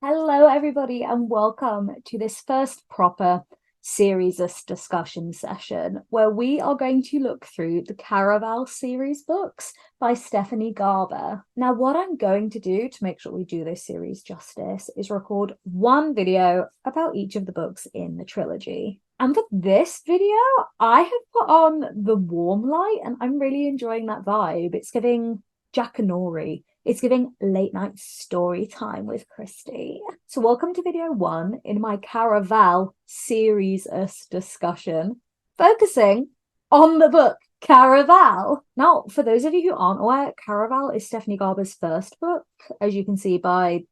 Hello, everybody, and welcome to this first proper series discussion session where we are going to look through the Caraval Series books by Stephanie Garber. Now, what I'm going to do to make sure we do this series justice is record one video about each of the books in the trilogy. And for this video, I have put on the warm light, and I'm really enjoying that vibe. It's giving Jackanory. It's giving late night story time with Christy. So welcome to video one in my Caraval series discussion, focusing on the book Caraval. Now, for those of you who aren't aware, Caraval is Stephanie Garber's first book. As you can see by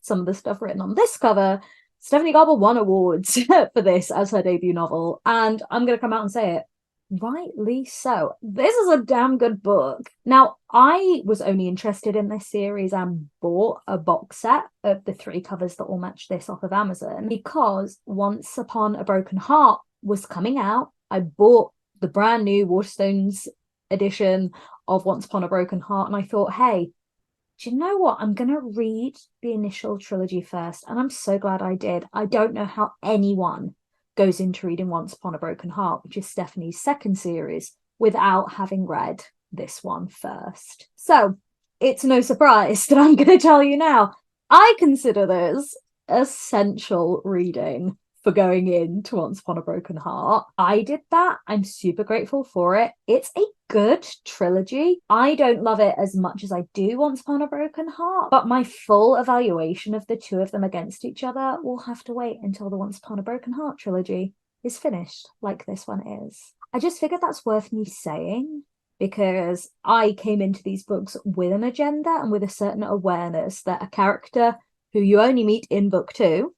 some of the stuff written on this cover, Stephanie Garber won awards for this as her debut novel. And I'm going to come out and say it. Rightly so. This is a damn good book. Now, I was only interested in this series and bought a box set of the 3 covers that all match this off of Amazon because Once Upon a Broken Heart was coming out. I bought the brand new Waterstones edition of Once Upon a Broken Heart, and I thought, hey, do you know what? I'm going to read the initial trilogy first, and I'm so glad I did. I don't know how anyone goes into reading Once Upon a Broken Heart, which is Stephanie's second series, without having read this one first. So it's no surprise that I'm going to tell you now. I consider this essential reading for going into Once Upon a Broken Heart. I did that. I'm super grateful for it. It's a good trilogy. I don't love it as much as I do Once Upon a Broken Heart, but my full evaluation of the two of them against each other will have to wait until the Once Upon a Broken Heart trilogy is finished, like this one is. I just figured that's worth me saying because I came into these books with an agenda and with a certain awareness that a character who you only meet in book 2,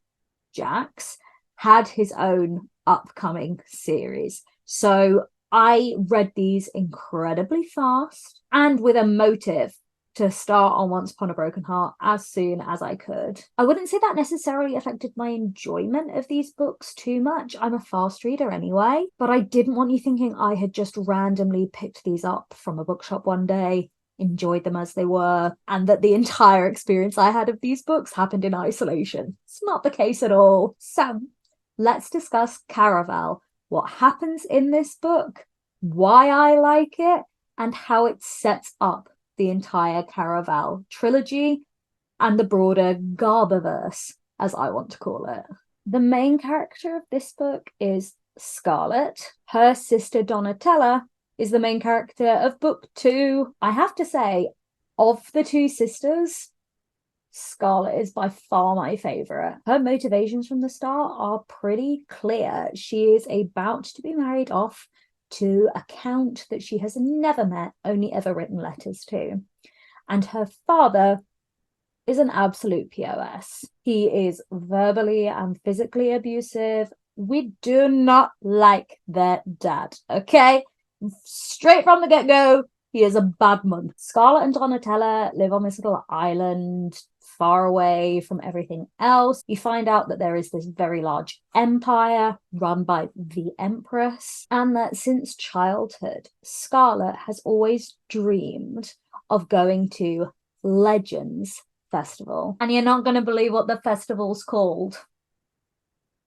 Jax, had his own upcoming series. So I read these incredibly fast and with a motive to start on Once Upon a Broken Heart as soon as I could. I wouldn't say that necessarily affected my enjoyment of these books too much. I'm a fast reader anyway, but I didn't want you thinking I had just randomly picked these up from a bookshop one day, enjoyed them as they were, and that the entire experience I had of these books happened in isolation. It's not the case at all. So let's discuss Caraval, what happens in this book, why I like it, and how it sets up the entire Caraval trilogy and the broader Garberverse, as I want to call it. The main character of this book is Scarlet. Her sister Donatella is the main character of book 2. I have to say, of the 2 sisters, Scarlet is by far my favourite. Her motivations from the start are pretty clear. She is about to be married off to a count that she has never met, only ever written letters to. And her father is an absolute POS. He is verbally and physically abusive. We do not like their dad, okay? Straight from the get-go, he is a bad man. Scarlet and Donatella live on this little island far away from everything else. You find out that there is this very large empire run by the Empress, and that since childhood, Scarlet has always dreamed of going to Legends Festival. And you're not going to believe what the festival's called.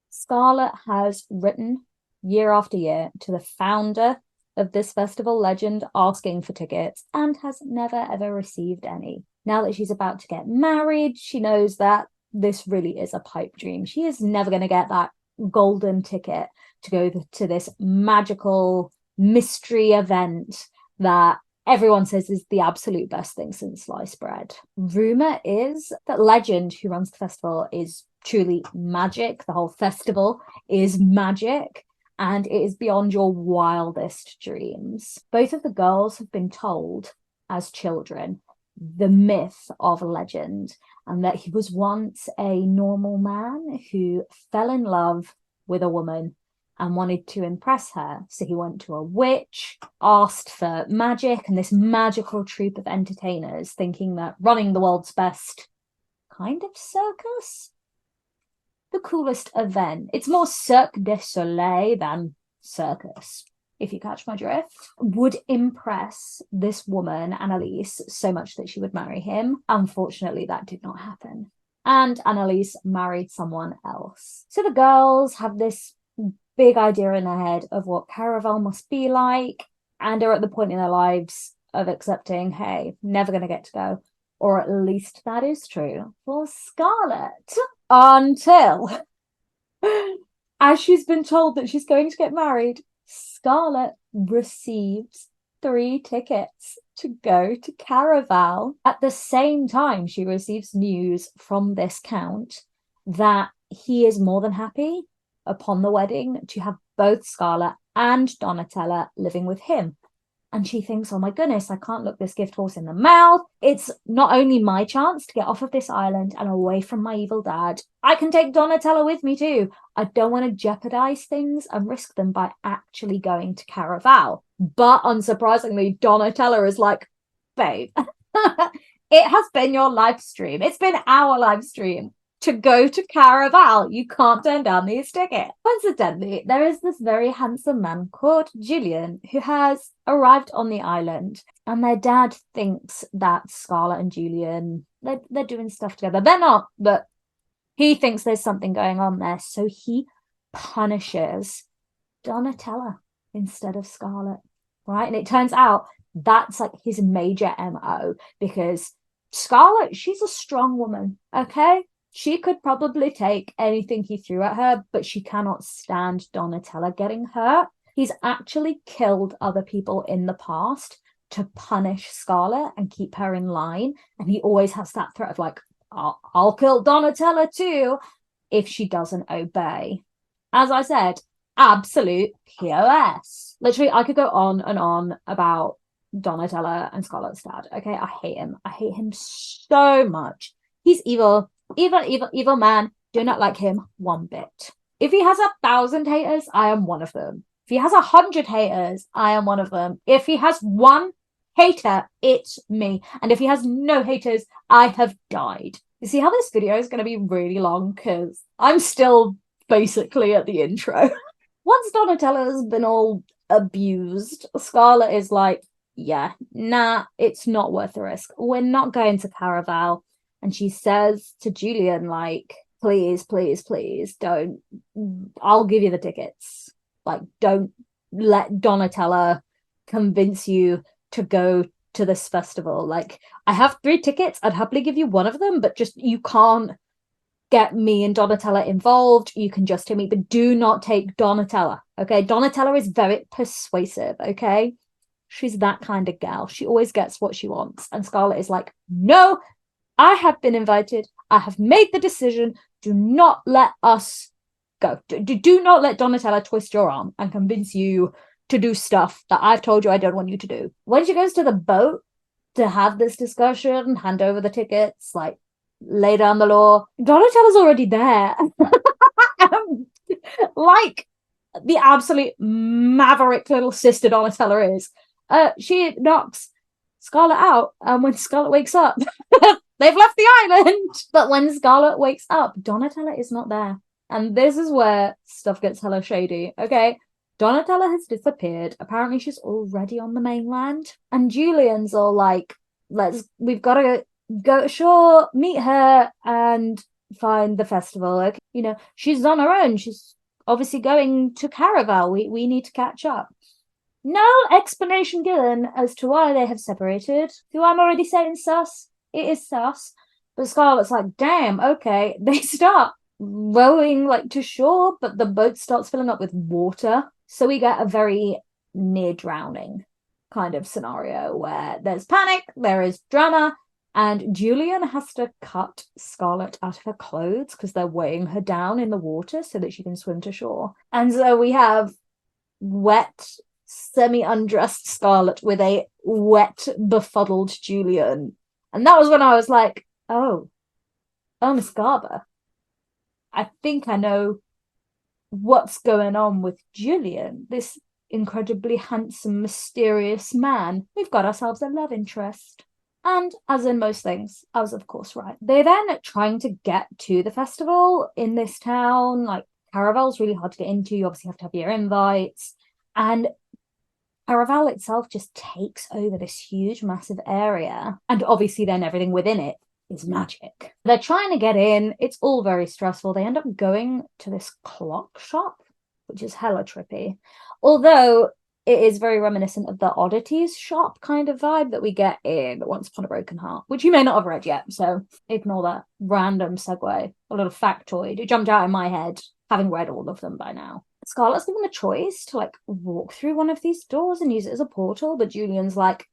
Scarlet has written year after year to the founder of this festival, Legend, asking for tickets and has never ever received any. Now that she's about to get married, she knows that this really is a pipe dream. She is never going to get that golden ticket to go to this magical mystery event that everyone says is the absolute best thing since sliced bread. Rumor is that Legend, who runs the festival, is truly magic. The whole festival is magic, and it is beyond your wildest dreams. Both of the girls have been told as children the myth of Legend, and that he was once a normal man who fell in love with a woman and wanted to impress her. So he went to a witch, asked for magic, and this magical troupe of entertainers, thinking that running the world's best kind of circus, the coolest event. It's more Cirque du Soleil than circus, if you catch my drift, would impress this woman, Annalise, so much that she would marry him. Unfortunately, that did not happen. and Annalise married someone else. So the girls have this big idea in their head of what Caraval must be like, and are at the point in their lives of accepting, hey, never going to get to go. Or at least that is true for Scarlett. Until, as she's been told that she's going to get married, Scarlett receives 3 tickets to go to Caraval. At the same time, she receives news from this count that he is more than happy upon the wedding to have both Scarlett and Donatella living with him. And she thinks, oh my goodness, I can't look this gift horse in the mouth. It's not only my chance to get off of this island and away from my evil dad, I can take Donatella with me too. I don't want to jeopardize things and risk them by actually going to Caraval. But unsurprisingly, Donatella is like, babe, it has been your live stream. It's been our live stream to go to Caraval. You can't turn down these tickets. Coincidentally, there is this very handsome man called Julian who has arrived on the island, and their dad thinks that Scarlett and Julian, they're doing stuff together. They're not, but he thinks there's something going on there. So he punishes Donatella instead of Scarlett, right? And it turns out that's like his major MO, because Scarlett, she's a strong woman, okay? She could probably take anything he threw at her, but she cannot stand Donatella getting hurt. He's actually killed other people in the past to punish Scarlett and keep her in line. And he always has that threat of like, I'll kill Donatella too if she doesn't obey. As I said, absolute POS. Literally, I could go on and on about Donatella and Scarlett's dad. Okay, I hate him. I hate him so much. He's evil. Evil man. Do not like him one bit. If he has 1,000 haters, I am one of them. If he has 100 haters, I am one of them. If he has 1 hater, it's me. And if he has no haters, I have died. You see how this video is going to be really long because I'm still basically at the intro. Once Donatella's been all abused, Scarlett is like, yeah, nah, it's not worth the risk. We're not going to Caraval. And she says to Julian, like, please, please, please, don't. I'll give you the tickets. Like, don't let Donatella convince you to go to this festival. Like, I have 3 tickets. I'd happily give you one of them, but just, you can't get me and Donatella involved. You can just hear me, but do not take Donatella, okay? Donatella is very persuasive, okay? She's that kind of gal. She always gets what she wants. And Scarlett is like, no, I have been invited. I have made the decision. Do not let us go. Do not let Donatella twist your arm and convince you to do stuff that I've told you I don't want you to do. When she goes to the boat to have this discussion, hand over the tickets, like, lay down the law, Donatella's already there. Like the absolute maverick little sister Donatella is. She knocks Scarlett out, and when Scarlett wakes up, they've left the island. But when Scarlett wakes up, Donatella is not there. And this is where stuff gets hella shady, okay? Donatella has disappeared. Apparently she's already on the mainland. And Julian's all like, we've got to go ashore, meet her, and find the festival. Okay? You know, she's on her own. She's obviously going to Caraval. We need to catch up. No explanation given as to why they have separated. So I'm already saying sus. It is sus. But Scarlett's like, damn, okay. They start rowing like to shore, but the boat starts filling up with water. So we get a very near drowning kind of scenario where there's panic, there is drama, and Julian has to cut Scarlett out of her clothes because they're weighing her down in the water so that she can swim to shore. And so we have wet, semi-undressed Scarlett with a wet, befuddled Julian. And that was when I was like, oh, Miss Garber, I think I know what's going on with Julian, this incredibly handsome, mysterious man. We've got ourselves a love interest. And as in most things, I was of course right. They're then trying to get to the festival in this town. Like, Caraval's really hard to get into. You obviously have to have your invites. And Caraval itself just takes over this huge, massive area. And obviously then everything within it is magic. They're trying to get in. It's all very stressful. They end up going to this clock shop, which is hella trippy. Although it is very reminiscent of the oddities shop kind of vibe that we get in Once Upon a Broken Heart, which you may not have read yet, so ignore that random segue. A little factoid. It jumped out in my head, having read all of them by now. Scarlett's given the choice to like walk through one of these doors and use it as a portal, but Julian's like,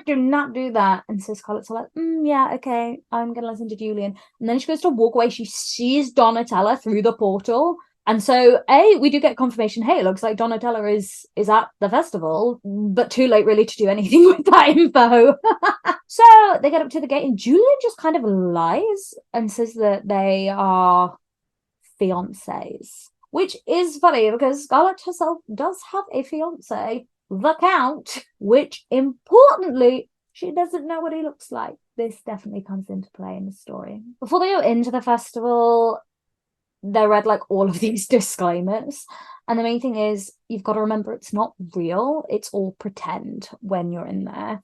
do not do that. And so Scarlett's like, yeah, okay, I'm gonna listen to Julian. And then she goes to walk away. She sees Donatella through the portal. And so, we do get confirmation, hey, it looks like Donatella is at the festival, but too late really to do anything with that info. So they get up to the gate and Julian just kind of lies and says that they are fiancés, which is funny because Scarlett herself does have a fiancé, the Count, which importantly, she doesn't know what he looks like. This definitely comes into play in the story. Before they go into the festival, they read like all of these disclaimers. And the main thing is you've got to remember it's not real. It's all pretend when you're in there.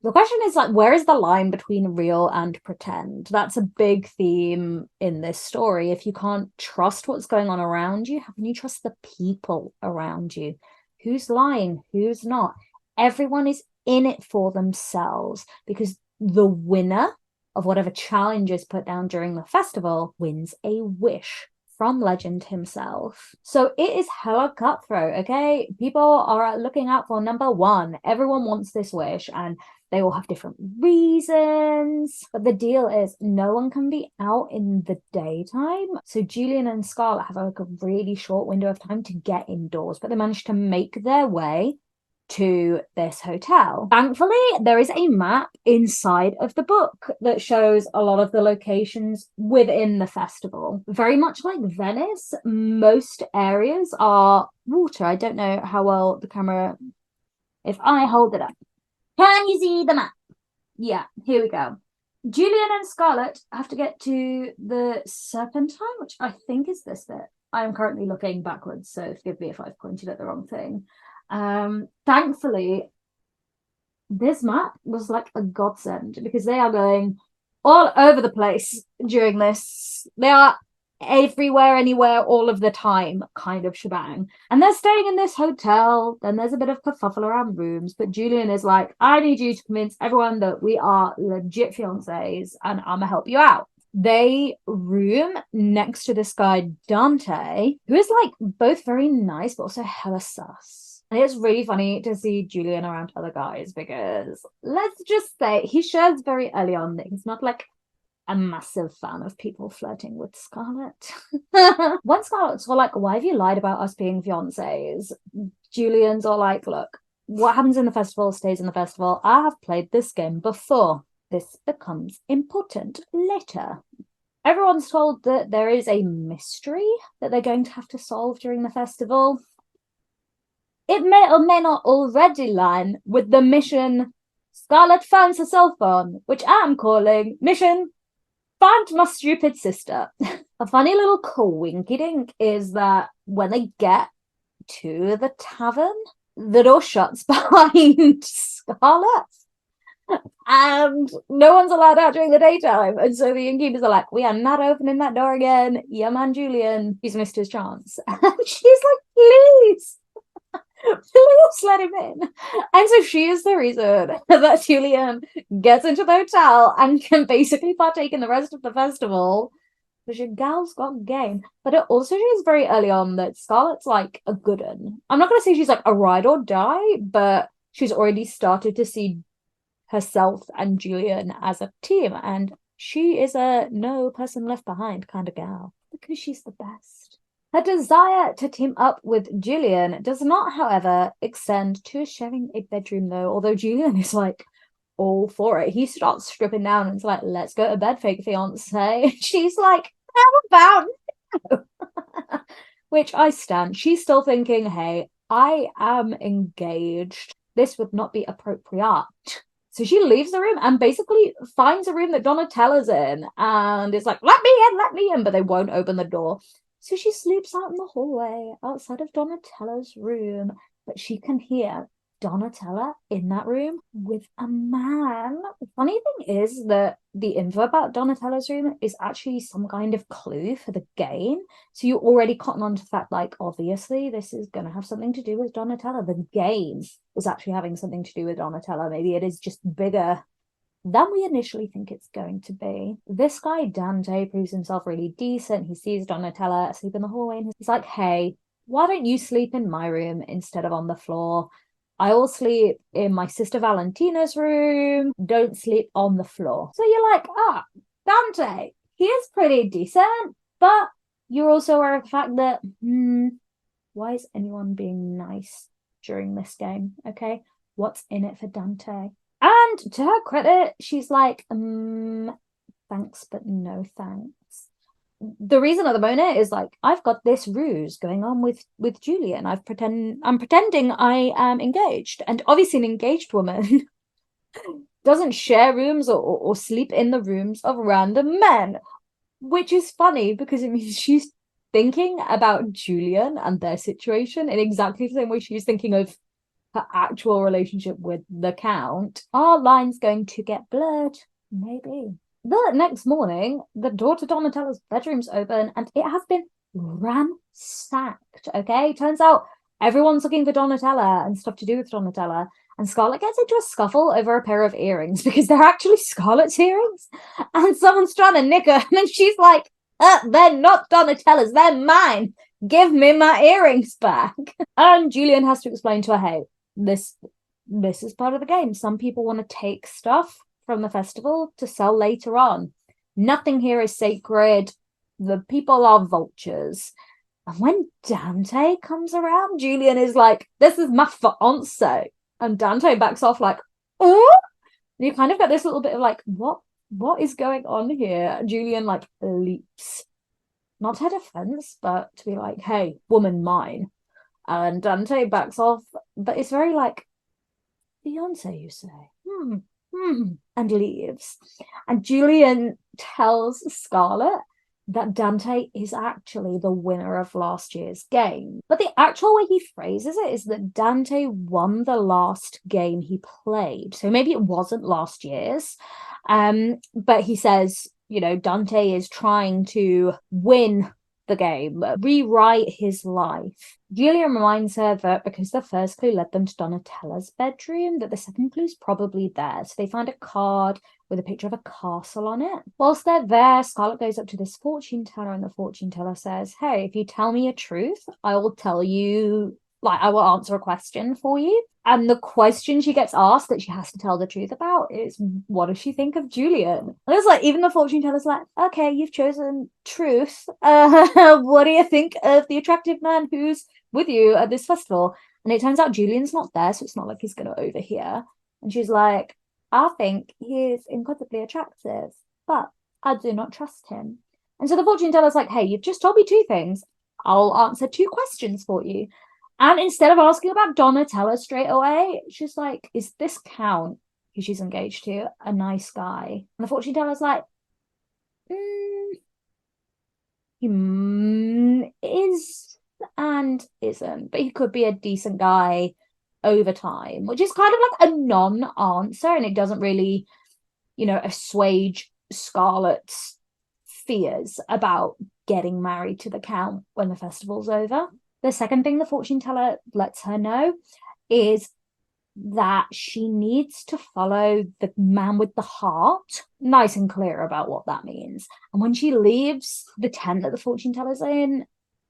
The question is like, where is the line between real and pretend? That's a big theme in this story. If you can't trust what's going on around you, how can you trust the people around you? Who's lying? Who's not? Everyone is in it for themselves because the winner of whatever challenge is put down during the festival wins a wish from Legend himself. So it is hella cutthroat, okay? People are looking out for number one. Everyone wants this wish and they all have different reasons. But the deal is no one can be out in the daytime. So Julian and Scarlett have like a really short window of time to get indoors, but they managed to make their way to this hotel. Thankfully, there is a map inside of the book that shows a lot of the locations within the festival. Very much like Venice, most areas are water. I don't know how well the camera... If I hold it up, can you see the map? Yeah, here we go. Julian and Scarlett have to get to the Serpentine, which I think is this bit. I am currently looking backwards, so forgive me if I've pointed at the wrong thing. Thankfully, this map was like a godsend because they are going all over the place during this. They are everywhere, anywhere, all of the time kind of shebang. And they're staying in this hotel. Then there's a bit of kerfuffle around rooms, but Julian is like, I need you to convince everyone that we are legit fiancés and I'm gonna help you out. They room next to this guy Dante, who is like both very nice but also hella sus. And it's really funny to see Julian around other guys because let's just say he shares very early on that he's not like a massive fan of people flirting with Scarlett. When Scarlett's all like, why have you lied about us being fiancés? Julian's all like, look, what happens in the festival stays in the festival. I have played this game before. This becomes important later. Everyone's told that there is a mystery that they're going to have to solve during the festival. It may or may not already line with the mission Scarlett finds herself on, which I'm calling Mission Find My Stupid Sister. A funny little coinky-dink is that when they get to the tavern, the door shuts behind Scarlett. And no one's allowed out during the daytime. And so the innkeepers are like, we are not opening that door again. Yeah, man, Julian, he's missed his chance. And she's like, please let him in. And so she is the reason that Julian gets into the hotel and can basically partake in the rest of the festival. Because your gal's got game. But it also shows very early on that Scarlett's like a good one. I'm not going to say she's like a ride or die, but she's already started to see herself and Julian as a team. And she is a no person left behind kind of gal. Because she's the best. Her desire to team up with Julian does not, however, extend to sharing a bedroom, though, although Julian is, like, all for it. He starts stripping down and is like, let's go to bed, fake fiancé. She's like, how about no? Which I stand. She's still thinking, hey, I am engaged. This would not be appropriate. So she leaves the room and basically finds a room that Donatella's in and is like, let me in, but they won't open the door. So she sleeps out in the hallway outside of Donatella's room, but she can hear Donatella in that room with a man. The funny thing is that the info about Donatella's room is actually some kind of clue for the game. So you already cotton on to the fact, like, obviously, this is going to have something to do with Donatella. The game is actually having something to do with Donatella. Maybe it is just bigger than we initially think it's going to be. This guy, Dante, proves himself really decent. He sees Donatella asleep in the hallway and he's like, hey, why don't you sleep in my room instead of on the floor? I will sleep in my sister Valentina's room. Don't sleep on the floor. So you're like, Dante, he is pretty decent, but you're also aware of the fact that, why is anyone being nice during this game? Okay, what's in it for Dante? And to her credit, she's like, thanks, but no thanks. The reason at the moment is like, I've got this ruse going on with Julian. I'm pretending I am engaged. And obviously an engaged woman doesn't share rooms or sleep in the rooms of random men, which is funny because it means she's thinking about Julian and their situation in exactly the same way she's thinking of her actual relationship with the Count. Are lines going to get blurred? Maybe. The next morning, the door to Donatella's bedroom's open and it has been ransacked. Okay, turns out everyone's looking for Donatella and stuff to do with Donatella. And Scarlet gets into a scuffle over a pair of earrings because they're actually Scarlet's earrings. And someone's trying to nick her. And she's like, they're not Donatella's, they're mine. Give me my earrings back. And Julian has to explain to her, hey, this is part of the game. Some people want to take stuff from the festival to sell later on. Nothing here is sacred. The people are vultures. And when Dante comes around, Julian is like, this is my fiance. And Dante backs off like, oh. You kind of get this little bit of like, what is going on here? Julian like leaps. Not her defense, but to be like, hey, woman mine. And Dante backs off, but it's very like, Beyonce, you say? And leaves. And Julian tells Scarlet that Dante is actually the winner of last year's game. But the actual way he phrases it is that Dante won the last game he played. So maybe it wasn't last year's. But he says, Dante is trying to win the game, rewrite his life. Julian reminds her that because the first clue led them to Donatella's bedroom, that the second clue's probably there. So they find a card with a picture of a castle on it. Whilst they're there, Scarlet goes up to this fortune teller and the fortune teller says, hey, if you tell me a truth, I will tell you, I will answer a question for you. And the question she gets asked that she has to tell the truth about is, what does she think of Julian? And it's like, even the fortune teller's like, okay, you've chosen truth. What do you think of the attractive man who's with you at this festival? And it turns out Julian's not there, so it's not like he's going to overhear. And she's like, I think he is incredibly attractive, but I do not trust him. And so the fortune teller's like, hey, you've just told me two things. I'll answer two questions for you. And instead of asking about Donatella straight away, she's like, is this Count, who she's engaged to, a nice guy? And the fortune teller's like, he is and isn't, but he could be a decent guy over time, which is kind of like a non-answer, and it doesn't really, assuage Scarlet's fears about getting married to the Count when the festival's over. The second thing the fortune teller lets her know is that she needs to follow the man with the heart, nice and clear about what that means. And when she leaves the tent that the fortune teller's in,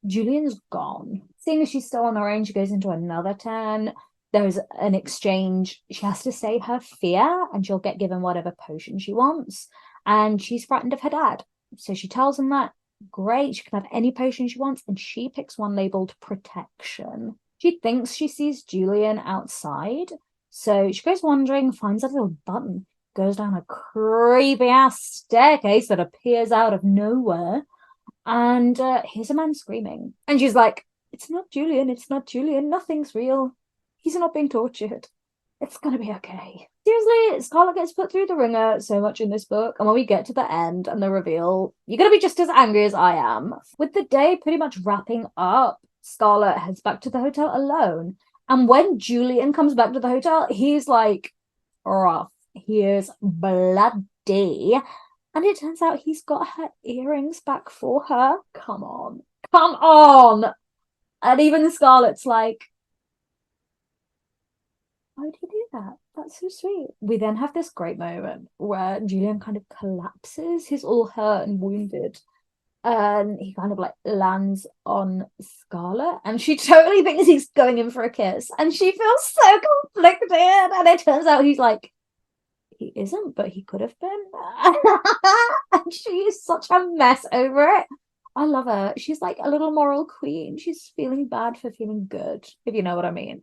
Julian's gone. Seeing as she's still on her own, she goes into another tent. There's an exchange. She has to say her fear and she'll get given whatever potion she wants. And she's frightened of her dad. So she tells him that. Great, she can have any potion she wants, and she picks one labeled protection. She thinks she sees Julian outside, so she goes wandering, finds a little button, goes down a creepy ass staircase that appears out of nowhere, and here's a man screaming. And she's like, it's not Julian, nothing's real. He's not being tortured. It's gonna be okay. Seriously, Scarlet gets put through the ringer so much in this book, and when we get to the end and the reveal, you're gonna be just as angry as I am. With the day pretty much wrapping up, Scarlet heads back to the hotel alone, And when Julian comes back to the hotel, he's like rough. He is bloody. And it turns out he's got her earrings back for her. Come on. Come on. And even Scarlett's like, why would he do that? That's so sweet. We then have this great moment where Julian kind of collapses. He's all hurt and wounded. And he kind of like lands on Scarlett, and she totally thinks he's going in for a kiss, and she feels so conflicted. And it turns out he's like, he isn't, but he could have been. And she is such a mess over it. I love her. She's like a little moral queen. She's feeling bad for feeling good, if you know what I mean.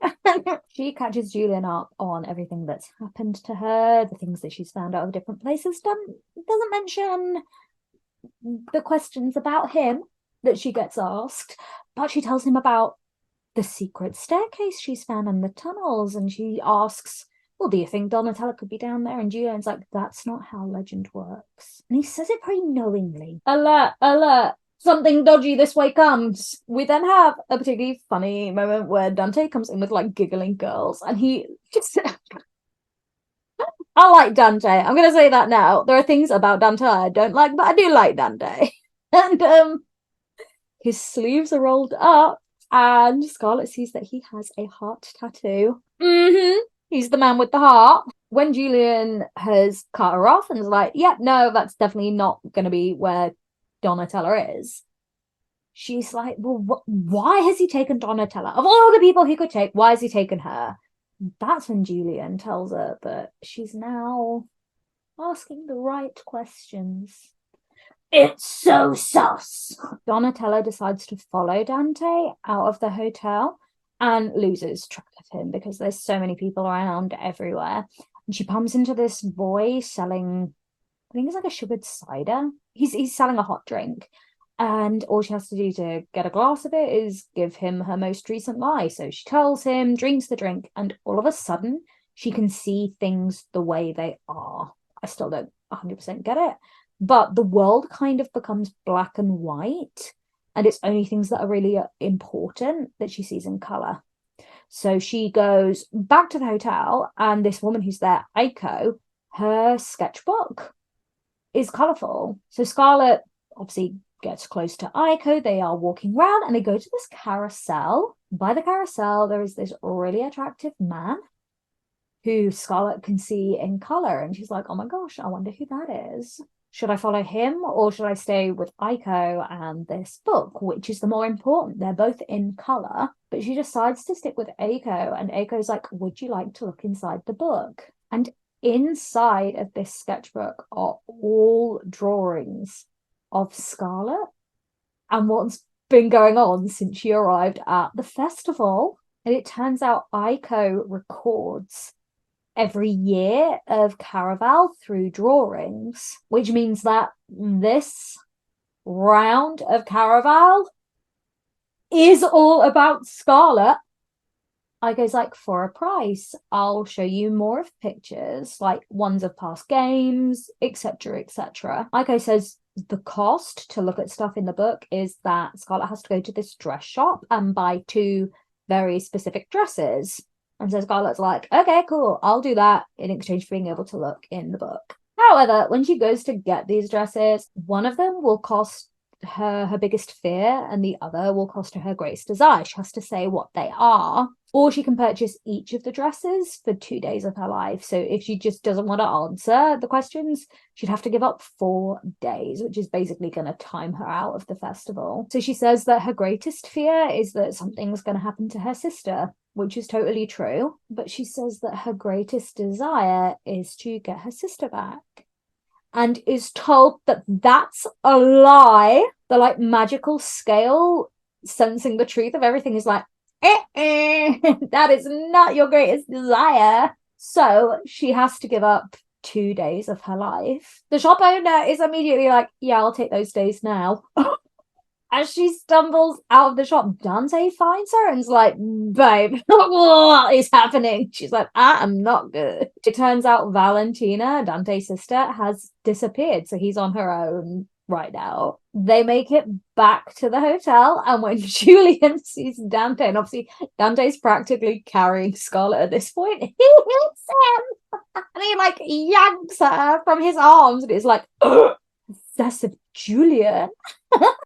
She catches Julian up on everything that's happened to her, the things that she's found out of different places. Doesn't mention the questions about him that she gets asked, but she tells him about the secret staircase she's found in the tunnels, and she asks, well, do you think Donatella could be down there? And Julian's like, that's not how legend works. And he says it very knowingly. Alert, alert, something dodgy this way comes. We then have a particularly funny moment where Dante comes in with like giggling girls, and he just I like Dante. I'm gonna say that now. There are things about Dante I don't like, but I do like Dante. And his sleeves are rolled up, and Scarlett sees that he has a heart tattoo. He's the man with the heart. When Julian has cut her off and is like, yeah, no, that's definitely not going to be where Donatella is, she's like, well, why has he taken Donatella? Of all the people he could take, why has he taken her? That's when Julian tells her that she's now asking the right questions. It's so sus. Donatella decides to follow Dante out of the hotel and loses track of him because there's so many people around everywhere. And she bumps into this boy selling, I think it's like a sugared cider. He's selling a hot drink. And all she has to do to get a glass of it is give him her most recent lie. So she tells him, drinks the drink, and all of a sudden she can see things the way they are. I still don't 100% get it. But the world kind of becomes black and white, and it's only things that are really important that she sees in color. So she goes back to the hotel, and this woman who's there, Aiko, her sketchbook is colorful. So Scarlett obviously gets close to Aiko. They are walking around, and they go to this carousel. By the carousel, there is this really attractive man who Scarlett can see in color, and she's like, oh my gosh, I wonder who that is. Should I follow him, or should I stay with Aiko and this book? Which is the more important? They're both in color, but she decides to stick with Aiko, and Aiko's like, would you like to look inside the book? And inside of this sketchbook are all drawings of Scarlett and what's been going on since she arrived at the festival. And it turns out Aiko records every year of Caraval through drawings, which means that this round of Caraval is all about Scarlett. Aiko's like, for a price, I'll show you more of pictures, like ones of past games, etc., etc. Aiko says the cost to look at stuff in the book is that Scarlett has to go to this dress shop and buy 2 very specific dresses. And so Scarlett's like, okay, cool, I'll do that in exchange for being able to look in the book. However, when she goes to get these dresses, one of them will cost her biggest fear, and the other will cost her greatest desire. She has to say what they are, or she can purchase each of the dresses for 2 days of her life. So if she just doesn't want to answer the questions, she'd have to give up 4 days, which is basically going to time her out of the festival. So she says that her greatest fear is that something's going to happen to her sister, which is totally true. But she says that her greatest desire is to get her sister back, and is told that that's a lie. The like magical scale sensing the truth of everything is like, that is not your greatest desire. So she has to give up 2 days of her life. The shop owner is immediately like, yeah, I'll take those days now. As she stumbles out of the shop, Dante finds her and's like, babe, what is happening? She's like, I am not good. It turns out Valentina, Dante's sister, has disappeared. So he's on her own right now. They make it back to the hotel, and when Julian sees Dante, and obviously Dante's practically carrying Scarlet at this point, he hits him and he like yanks her from his arms, and it's like, possessive Julian.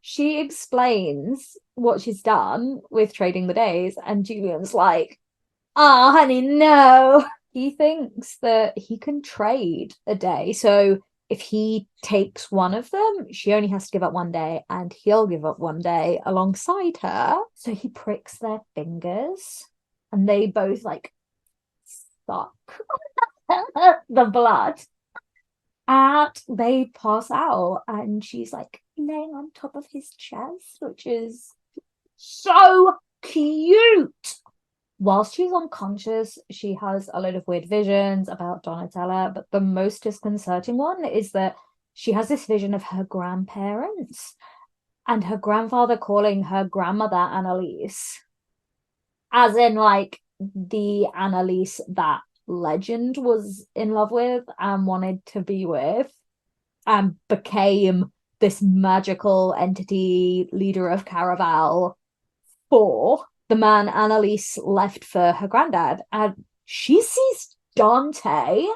She explains what she's done with trading the days, and Julian's like, oh, honey, no. He thinks that he can trade a day. So if he takes one of them, she only has to give up one day, and he'll give up one day alongside her. So he pricks their fingers, and they both like suck the blood. And they pass out, and she's like laying on top of his chest, which is so cute. Whilst she's unconscious, she has a load of weird visions about Donatella, but the most disconcerting one is that she has this vision of her grandparents and her grandfather calling her grandmother Annalise, as in like the Annalise that Legend was in love with and wanted to be with, and became this magical entity leader of Caraval for the man Annalise left for her granddad. And she sees Dante,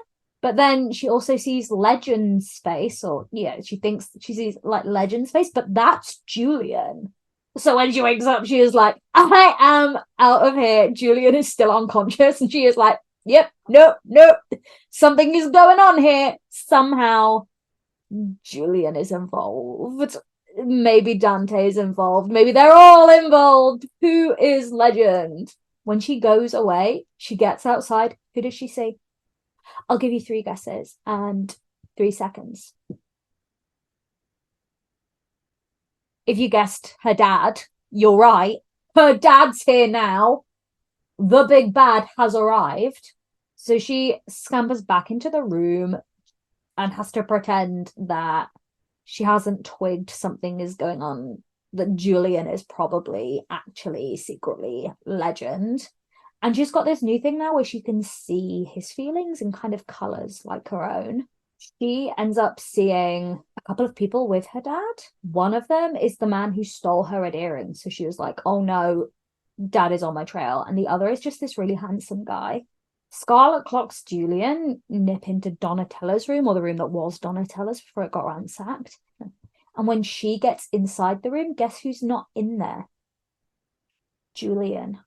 but then she also sees Legend's face, or yeah, she thinks she sees like Legend's face, but that's Julian. So when she wakes up, she is like, I am out of here. Julian is still unconscious, and she is like, yep, nope, nope. Something is going on here. Somehow Julian is involved. Maybe Dante's involved. Maybe they're all involved. Who is Legend? When she goes away, she gets outside. Who does she see? I'll give you 3 guesses and 3 seconds. If you guessed her dad, you're right. Her dad's here now. The big bad has arrived. So she scampers back into the room and has to pretend that she hasn't twigged something is going on, that Julian is probably actually secretly Legend. And she's got this new thing now where she can see his feelings in kind of colors like her own. She ends up seeing a couple of people with her dad. One of them is the man who stole her red earrings. So she was like, oh no, dad is on my trail. And the other is just this really handsome guy. Scarlet clocks Julian nip into Donatella's room, or the room that was Donatella's before it got ransacked. And when she gets inside the room, guess who's not in there? Julian.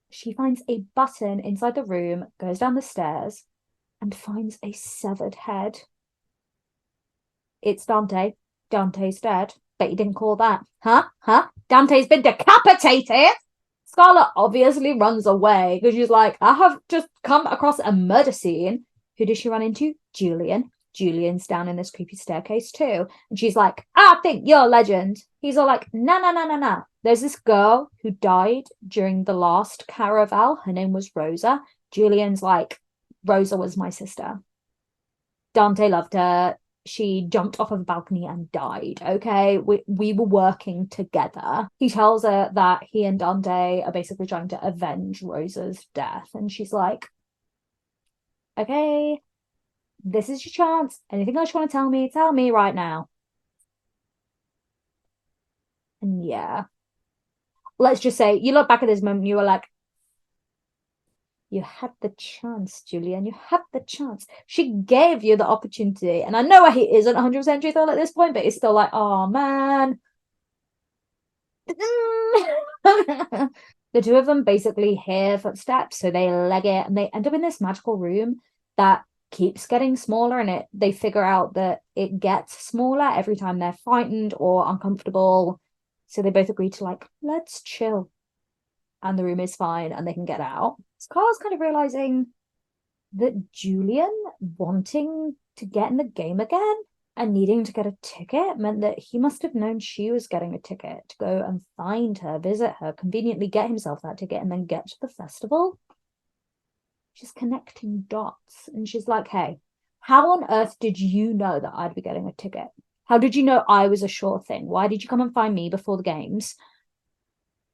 She finds a button inside the room, goes down the stairs, and finds a severed head. It's Dante. Dante's dead. Bet you didn't call that. Huh? Dante's been decapitated! Scarlet obviously runs away because she's like, I have just come across a murder scene. Who does she run into? Julian. Julian's down in this creepy staircase too. And she's like, I think you're Legend. He's all like, nah. There's this girl who died during the last Caraval. Her name was Rosa. Julian's like, Rosa was my sister. Dante loved her. She jumped off of a balcony and died. Okay, we were working together. He tells her that he and Dante are basically trying to avenge Rosa's death, and she's like, okay, this is your chance. Anything else you want to tell me right now. And yeah, let's just say you look back at this moment, you were like, you had the chance, Julian. You had the chance. She gave you the opportunity. And I know he isn't 100% truthful at this point, but it's still like, oh, man. The two of them basically hear footsteps, so they leg it, and they end up in this magical room that keeps getting smaller, and they figure out that it gets smaller every time they're frightened or uncomfortable. So they both agree to like, let's chill. And the room is fine and they can get out. Scar's kind of realizing that Julian wanting to get in the game again and needing to get a ticket meant that he must have known she was getting a ticket to go and find her, visit her, conveniently get himself that ticket, and then get to the festival. She's connecting dots, and she's like, hey, how on earth did you know that I'd be getting a ticket? How did you know I was a sure thing? Why did you come and find me before the games?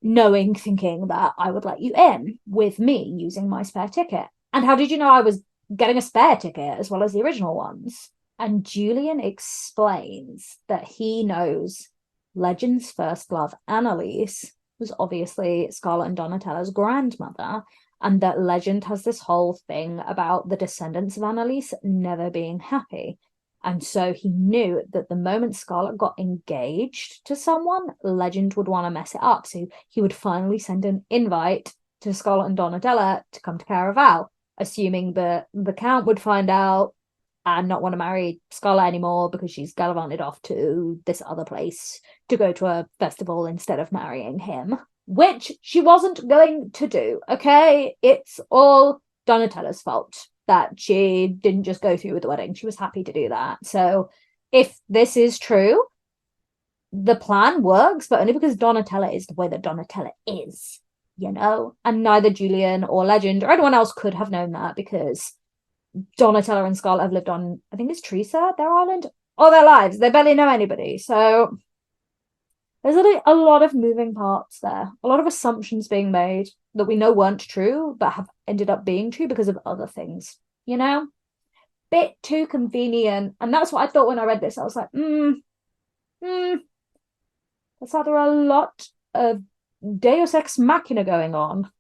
Thinking that I would let you in with me using my spare ticket. And how did you know I was getting a spare ticket as well as the original ones? And Julian explains that he knows Legend's first love, Annalise, was obviously Scarlett and Donatella's grandmother, and that Legend has this whole thing about the descendants of Annalise never being happy. And so he knew that the moment Scarlett got engaged to someone, Legend would want to mess it up. So he would finally send an invite to Scarlett and Donatella to come to Caraval, assuming that the Count would find out and not want to marry Scarlett anymore because she's gallivanted off to this other place to go to a festival instead of marrying him, which she wasn't going to do, okay? It's all Donatella's fault that she didn't just go through with the wedding. She was happy to do that. So if this is true, the plan works, but only because Donatella is the way that Donatella is, you know? And neither Julian or Legend or anyone else could have known that because Donatella and Scarlett have lived on, I think it's Teresa, their island, all their lives. They barely know anybody. So there's a lot of moving parts there, a lot of assumptions being made that we know weren't true, but have ended up being true because of other things, you know? Bit too convenient. And that's what I thought when I read this. I was like, that's either a lot of Deus Ex Machina going on,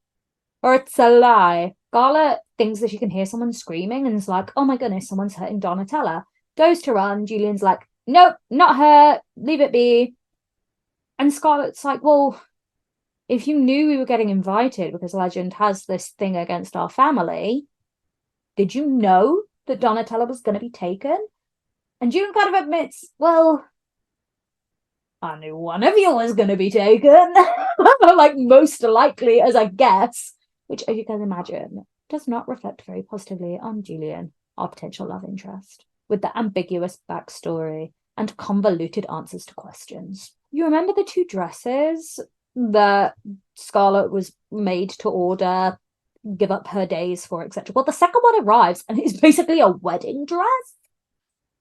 or it's a lie. Scarlett thinks that she can hear someone screaming and is like, oh my goodness, someone's hurting Donatella. Goes to run. Julian's like, nope, not her. Leave it be. And Scarlett's like, well, if you knew we were getting invited because Legend has this thing against our family, did you know that Donatella was going to be taken? And Julian kind of admits, well, I knew one of you was going to be taken. Like, most likely, as I guess, which, as you can imagine, does not reflect very positively on Julian, our potential love interest, with the ambiguous backstory and convoluted answers to questions. You remember the two dresses that Scarlett was made to order, give up her days for, etc.? Well, the second one arrives and it's basically a wedding dress.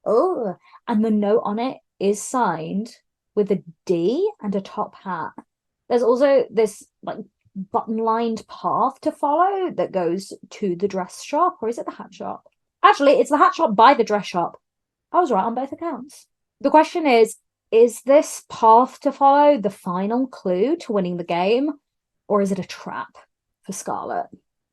Oh, and the note on it is signed with a D and a top hat. There's also this like button-lined path to follow that goes to the dress shop, or is it the hat shop? Actually, it's the hat shop by the dress shop. I was right on both accounts. The question is this path to follow the final clue to winning the game, or is it a trap for Scarlett?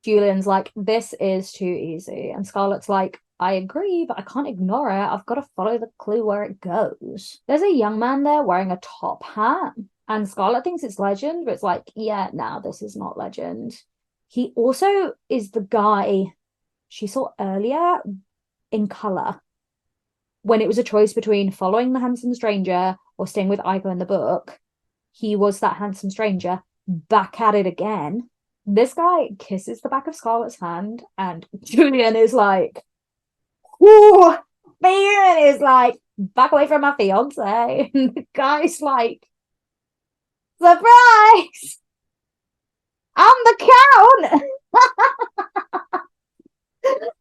Julian's like, this is too easy. And Scarlett's like, I agree, but I can't ignore it. I've got to follow the clue where it goes. There's a young man there wearing a top hat, and Scarlett thinks it's Legend, but it's like, yeah, no, this is not Legend. He also is the guy she saw earlier in colour when it was a choice between following the handsome stranger or staying with Igo in the book. He was that handsome stranger, back at it again. This guy kisses the back of Scarlett's hand, and Julian is like, ooh, man is like, back away from my fiance. And the guy's like, surprise! I'm the Count!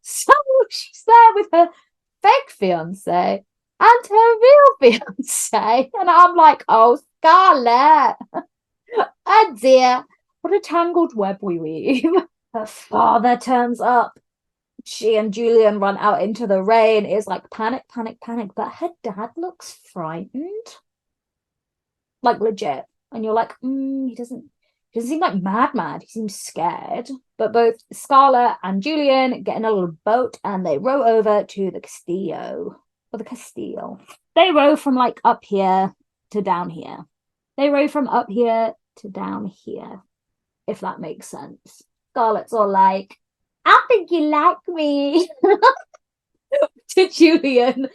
So she's there with her fake fiance and her real fiance. And I'm like, oh, Scarlett. Oh dear. What a tangled web we weave. Her father turns up. She and Julian run out into the rain. It's like panic, panic, panic. But her dad looks frightened. Like legit. And you're like, he doesn't seem like mad. He seems scared. But both Scarlett and Julian get in a little boat and they row over to the Castillo. Or the Castile. They row from like up here to down here. They row from up here to down here, if that makes sense. Scarlett's all like, I think you like me. To Julian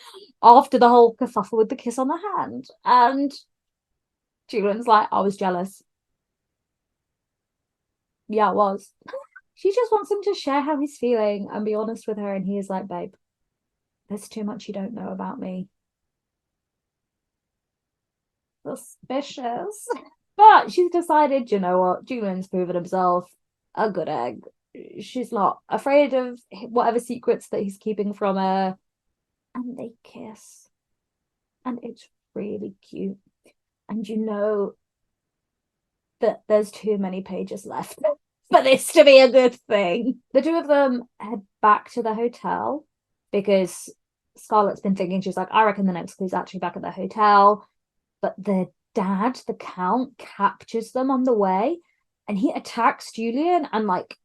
after the whole kerfuffle with the kiss on the hand. And Julian's like, I was jealous. Yeah, I was. She just wants him to share how he's feeling and be honest with her. And he is like, babe, there's too much you don't know about me. Suspicious. But she's decided, you know what? Julian's proven himself a good egg. She's not afraid of whatever secrets that he's keeping from her. And they kiss. And it's really cute. And you know that there's too many pages left for this to be a good thing. The two of them head back to the hotel because Scarlett's been thinking, she's like, I reckon the next clue's actually back at the hotel. But the dad, the Count, captures them on the way, and he attacks Julian and like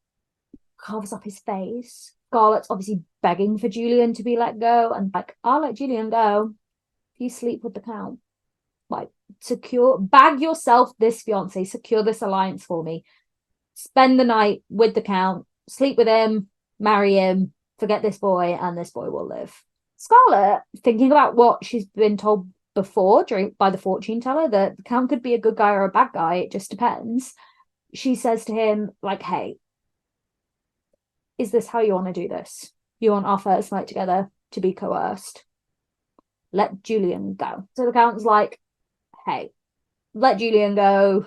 carves up his face. Scarlett's obviously begging for Julian to be let go, and like, I'll let Julian go if you sleep with the Count. Like, bag yourself this fiance, secure this alliance for me. Spend the night with the Count, sleep with him, marry him, forget this boy, and this boy will live. Scarlett, thinking about what she's been told before by the fortune teller, that the Count could be a good guy or a bad guy, it just depends. She says to him, like, hey, is this how you want to do this? You want our first night together to be coerced? Let Julian go. So the Count's like, hey, let Julian go.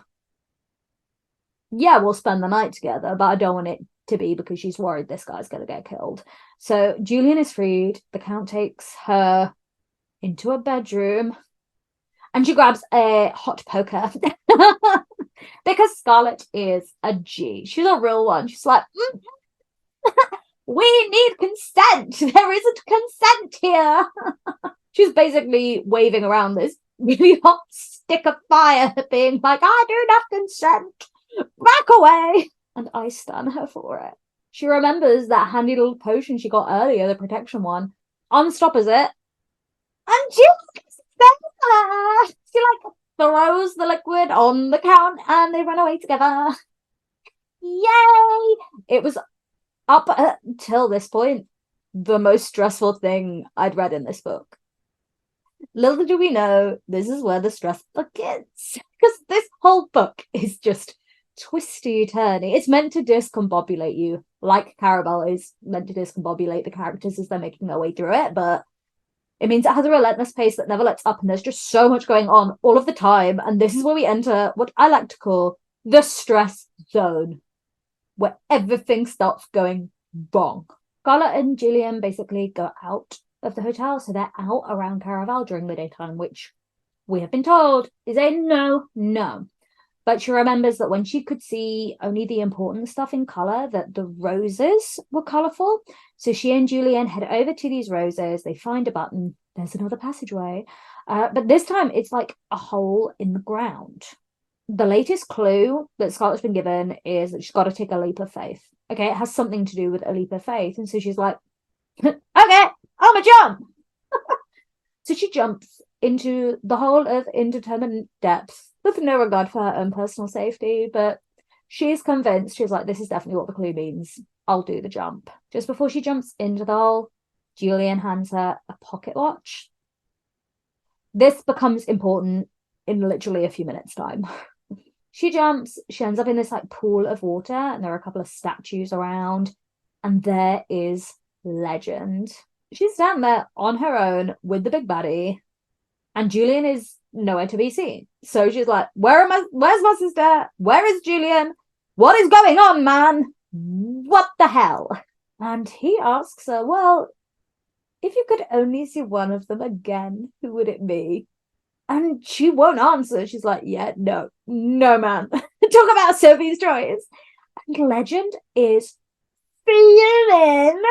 Yeah, we'll spend the night together, but I don't want it to be because she's worried this guy's going to get killed. So Julian is freed. The Count takes her into a bedroom and she grabs a hot poker because Scarlett is a G. She's a real one. She's like, we need consent. There isn't consent here. She's basically waving around this really hot stick of fire, being like, I do not consent. Back away. And I stun her for it. She remembers that handy little potion she got earlier, the protection one. Unstoppers it. And she like throws the liquid on the Count and they run away together. Yay! It was up until this point the most stressful thing I'd read in this book. Little do we know, this is where the stress begins. Because this whole book is just twisty-turny. It's meant to discombobulate you, like Caraval is meant to discombobulate the characters as they're making their way through it, but it means it has a relentless pace that never lets up, and there's just so much going on all of the time, and this is where we enter what I like to call the stress zone, where everything starts going wrong. Scarlett and Julian basically go out of the hotel, so they're out around Caraval during the daytime, which we have been told is a no. But she remembers that when she could see only the important stuff in colour, that the roses were colourful. So she and Julian head over to these roses. They find a button. There's another passageway. But this time it's like a hole in the ground. The latest clue that Scarlett's been given is that she's got to take a leap of faith. Okay, it has something to do with a leap of faith. And so she's like, okay, I'm a jump. So she jumps into the hole of indeterminate depth with no regard for her own personal safety, but she's convinced. She's like, this is definitely what the clue means. I'll do the jump. Just before she jumps into the hole, Julian hands her a pocket watch. This becomes important in literally a few minutes' time. She jumps, she ends up in this like pool of water, and there are a couple of statues around, and there is Legend. She's down there on her own with the big baddie, and Julian is nowhere to be seen. So she's like, where's my sister? Where is Julian? What is going on, man? What the hell? And he asks her, well, if you could only see one of them again, who would it be? And she won't answer. She's like, yeah, no, man. Talk about Sophie's choice. And Legend is fuming.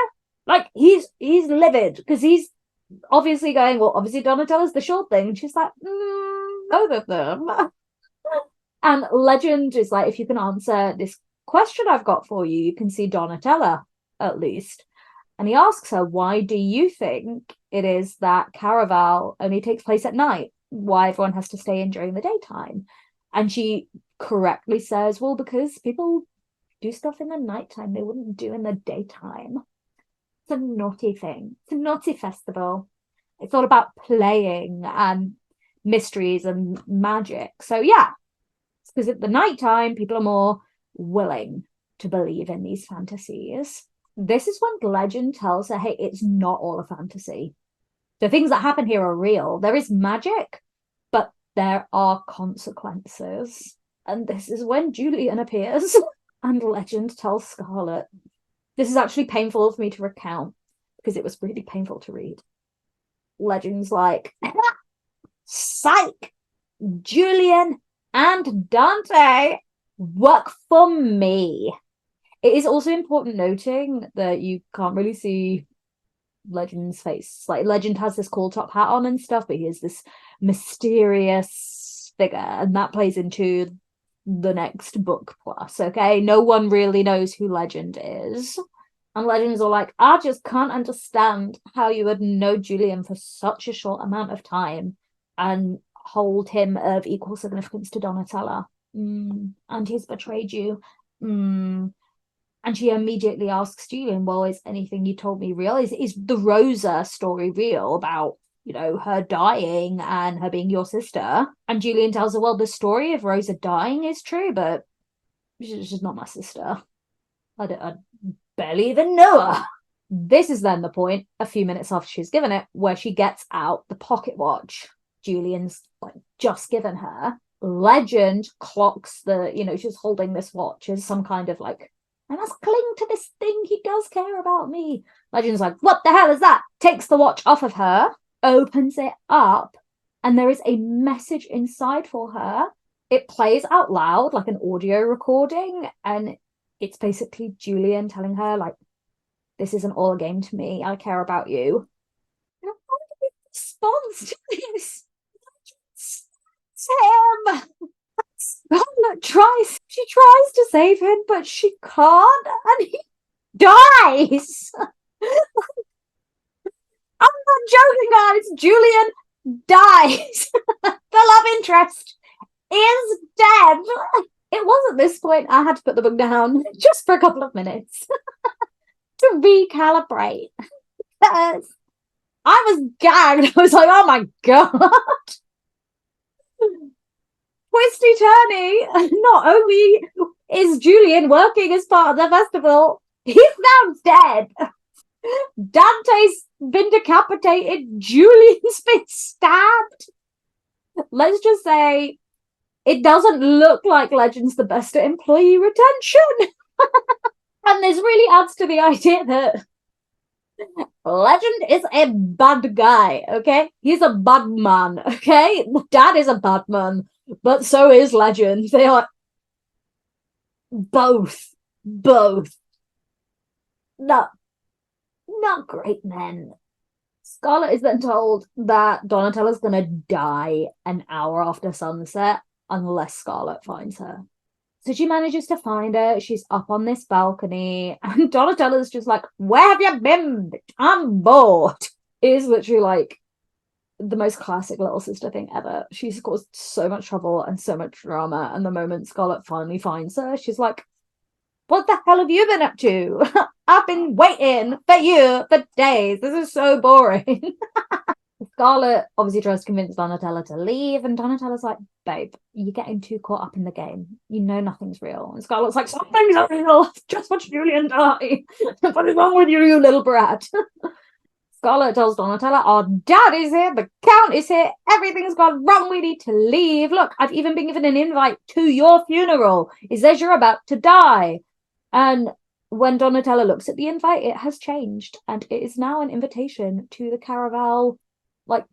Like, he's livid because he's obviously going, well, obviously Donatella's the short thing. And she's like, both of them. And Legend is like, if you can answer this question I've got for you, you can see Donatella at least. And he asks her, why do you think it is that Caraval only takes place at night? Why everyone has to stay in during the daytime? And she correctly says, well, because people do stuff in the nighttime they wouldn't do in the daytime. It's a naughty thing. It's a naughty festival. It's all about playing and mysteries and magic. So yeah, it's because at the nighttime people are more willing to believe in these fantasies. This is when Legend tells her, hey, it's not all a fantasy. The things that happen here are real. There is magic, but there are consequences. And this is when Julian appears. And Legend tells Scarlett. This is actually painful for me to recount because it was really painful to read. Legend's like, psych! Julian and Dante work for me. It is also important noting that you can't really see Legend's face. Like, Legend has this cool top hat on and stuff, but he is this mysterious figure, and that plays into the next book plus. Okay, no one really knows who Legend is, and Legend's all like, I just can't understand how you would know Julian for such a short amount of time and hold him of equal significance to Donatella. And he's betrayed you. And she immediately asks Julian, well, is anything you told me real? Is the Rosa story real about, her dying and her being your sister? And Julian tells her, well, the story of Rosa dying is true, but she's not my sister. I barely even know her. This is then the point, a few minutes after she's given it, where she gets out the pocket watch Julian's just given her. Legend clocks she's holding this watch as some kind of I must cling to this thing. He does care about me. Legend's like, what the hell is that? Takes the watch off of her, opens it up, and there is a message inside for her. It plays out loud like an audio recording, and it's basically Julian telling her, this isn't all a game to me. I care about you. And how do we respond to this? Him. She tries to save him, but she can't, and he dies. I'm not joking, guys. Julian dies. The love interest is dead. It was at this point I had to put the book down just for a couple of minutes to recalibrate, because I was gagged. I was like, oh my god. Twisty turny. Not only is Julian working as part of the festival, he's now dead. Dante's been decapitated. Julian's been stabbed. Let's just say it doesn't look like Legend's the best at employee retention. And this really adds to the idea that Legend is a bad guy, okay? He's a bad man, okay? Dad is a bad man, but so is Legend. They are both not great men. Scarlet is then told that Donatella's gonna die an hour after sunset unless Scarlet finds her. So she manages to find her. She's up on this balcony, and Donatella's just like, where have you been? I'm bored. It is literally the most classic little sister thing ever. She's caused so much trouble and so much drama, and the moment Scarlet finally finds her, she's like, what the hell have you been up to? I've been waiting for you for days. This is so boring. Scarlet obviously tries to convince Donatella to leave, and Donatella's like, babe, you're getting too caught up in the game. You know nothing's real. And Scarlet's like, something's real. Just watch Julian die. What is wrong with you, you little brat? Scarlet tells Donatella, our dad is here, the Count is here, everything's gone wrong, we need to leave. Look, I've even been given an invite to your funeral. It says you're about to die. And when Donatella looks at the invite, it has changed, and it is now an invitation to the Caraval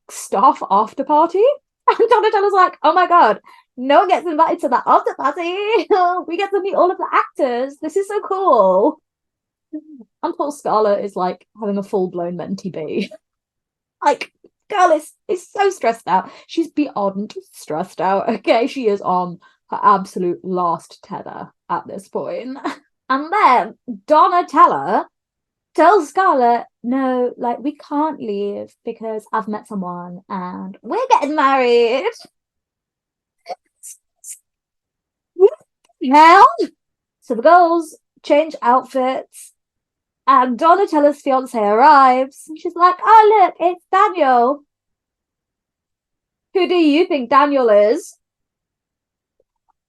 staff after party. And Donatella's like, oh my god, no one gets invited to that after party. We get to meet all of the actors. This is so cool. And poor Scarlet is having a full-blown mentee bee. Girl is so stressed out. She's beyond stressed out. Okay, she is on her absolute last tether at this point. And then Donatella tells Scarlet, no, we can't leave because I've met someone and we're getting married. Hell. So the girls change outfits, and Donatella's fiance arrives. And she's like, oh, look, it's Daniel. Who do you think Daniel is?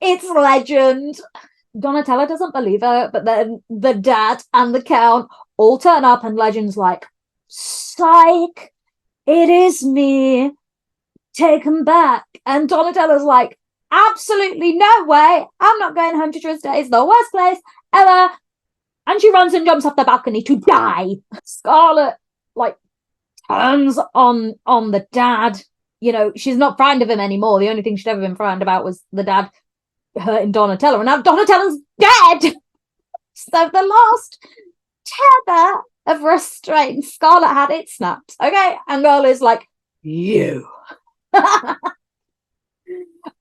It's Legend. Donatella doesn't believe her, but then the dad and the Count all turn up, and Legend's like, psych, it is me, take him back. And Donatella's like, absolutely no way, I'm not going home to Trista, it's the worst place ever. And she runs and jumps off the balcony to die. Scarlet turns on the dad. She's not frightened of him anymore. The only thing she'd ever been frightened about was the dad hurting Donatella, and now Donatella's dead. So the last tether of restraint. Scarlet had it snaps, okay? And Garlet's like, you.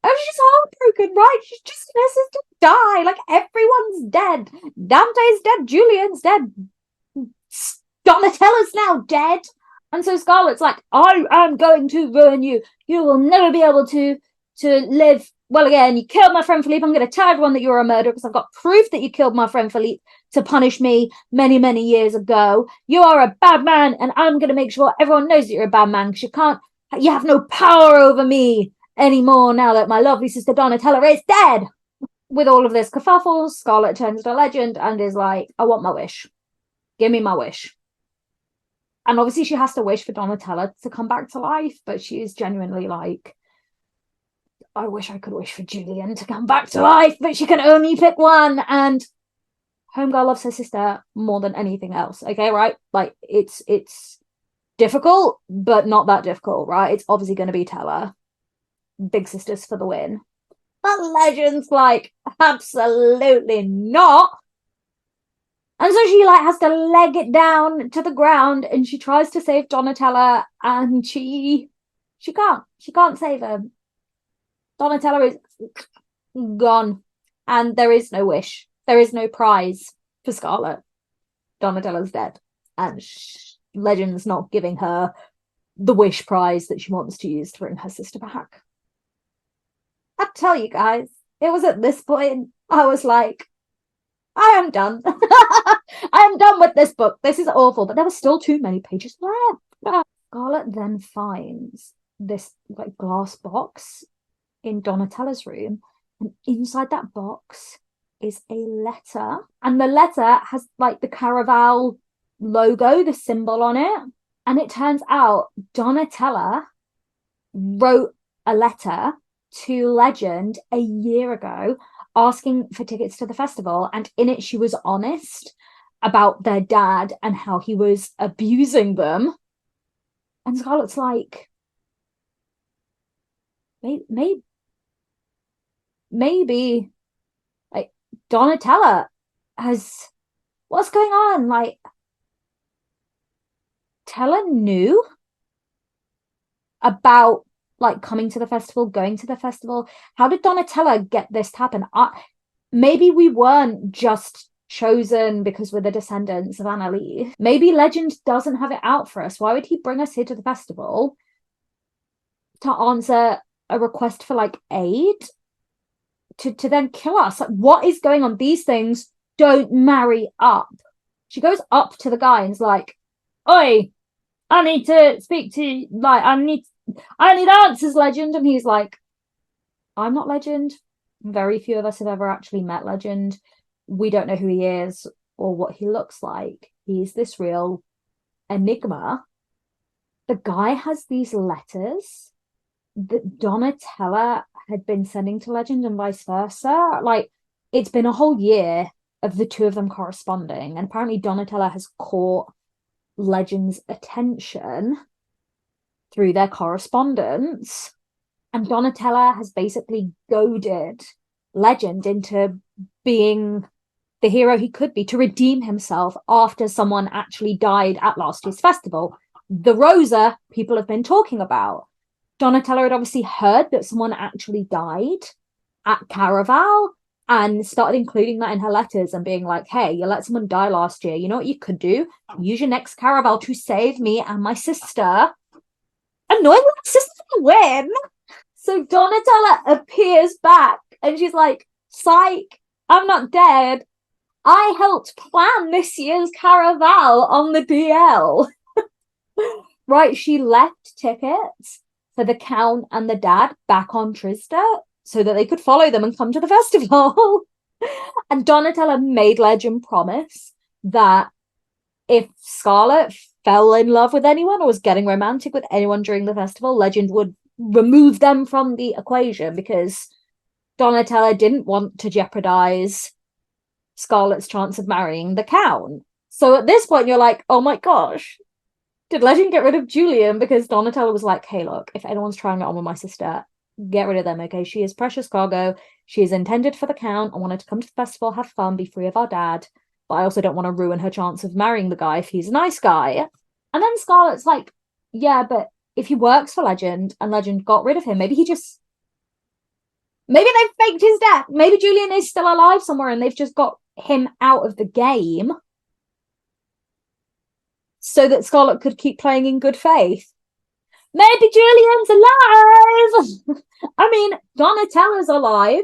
And she's heartbroken, right? She's just her sister die. Like, everyone's dead. Dante's dead. Julian's dead. Donatella's now dead. And so Scarlet's like, I am going to ruin you. You will never be able to live well again. You killed my friend Philippe. I'm going to tell everyone that you're a murderer because I've got proof that you killed my friend Philippe to punish me many, many years ago. You are a bad man, and I'm going to make sure everyone knows that you're a bad man because you have no power over me anymore now that my lovely sister Donatella is dead. With all of this kerfuffle, Scarlet turns to Legend and is like, I want my wish. Give me my wish. And obviously she has to wish for Donatella to come back to life, but she is genuinely like, I wish I could wish for Julian to come back to life, but she can only pick one. And Homegirl loves her sister more than anything else. Okay, right? Like, it's difficult, but not that difficult, right? It's obviously going to be Tella. Big sisters for the win. But Legend's like, absolutely not. And so she like has to leg it down to the ground, and she tries to save Donatella, and she can't save her. Donatella is gone, and there is no wish. There is no prize for Scarlet. Donatella's dead, and Legend's not giving her the wish prize that she wants to use to bring her sister back. I tell you guys, it was at this point I was like, I am done. I am done with this book. This is awful. But there were still too many pages left. Scarlet then finds this like glass box in Donatella's room, and inside that box is a letter, and the letter has like the Caraval logo, the symbol on it. And it turns out Donatella wrote a letter to Legend a year ago asking for tickets to the festival, and in it she was honest about their dad and how he was abusing them. And Scarlet's like, maybe like Donatella has, what's going on? Like, Tella knew about like coming to the festival, going to the festival. How did Donatella get this to happen? Maybe we weren't just chosen because we're the descendants of Annalise. Maybe Legend doesn't have it out for us. Why would he bring us here to the festival to answer a request for like aid to then kill us? Like, what is going on? These things don't marry up. She goes up to the guy and is like, oi, I need to speak to, like, I need answers, Legend. And he's like, I'm not Legend. Very few of us have ever actually met Legend. We don't know who he is or what he looks like. He's this real enigma. The guy has these letters that Donatella had been sending to Legend and vice versa. Like, it's been a whole year of the two of them corresponding, and apparently Donatella has caught Legend's attention through their correspondence, and Donatella has basically goaded Legend into being the hero he could be, to redeem himself after someone actually died at last year's festival. The Rosa people have been talking about. Donatella had obviously heard that someone actually died at Caraval and started including that in her letters and being like, hey, you let someone die last year. You know what you could do? Use your next Caraval to save me and my sister. Annoyingly, my sister's gonna win. So Donatella appears back and she's like, psych, I'm not dead. I helped plan this year's Caraval on the DL. Right, she left tickets for the Count and the Dad back on Trista so that they could follow them and come to the festival. And Donatella made Legend promise that if Scarlet fell in love with anyone or was getting romantic with anyone during the festival, Legend would remove them from the equation, because Donatella didn't want to jeopardize Scarlet's chance of marrying the Count. So at this point, you're like, oh my gosh, did Legend get rid of Julian? Because Donatella was like, hey, look, if anyone's trying it on with my sister, get rid of them, okay? She is precious cargo. She is intended for the Count. I wanted to come to the festival, have fun, be free of our dad. but I also don't want to ruin her chance of marrying the guy if he's a nice guy. And then Scarlett's like, yeah, but if he works for Legend and Legend got rid of him, maybe they faked his death. Maybe Julian is still alive somewhere and they've just got him out of the game so that Scarlett could keep playing in good faith. Maybe Julian's alive! I mean, Donatella's alive.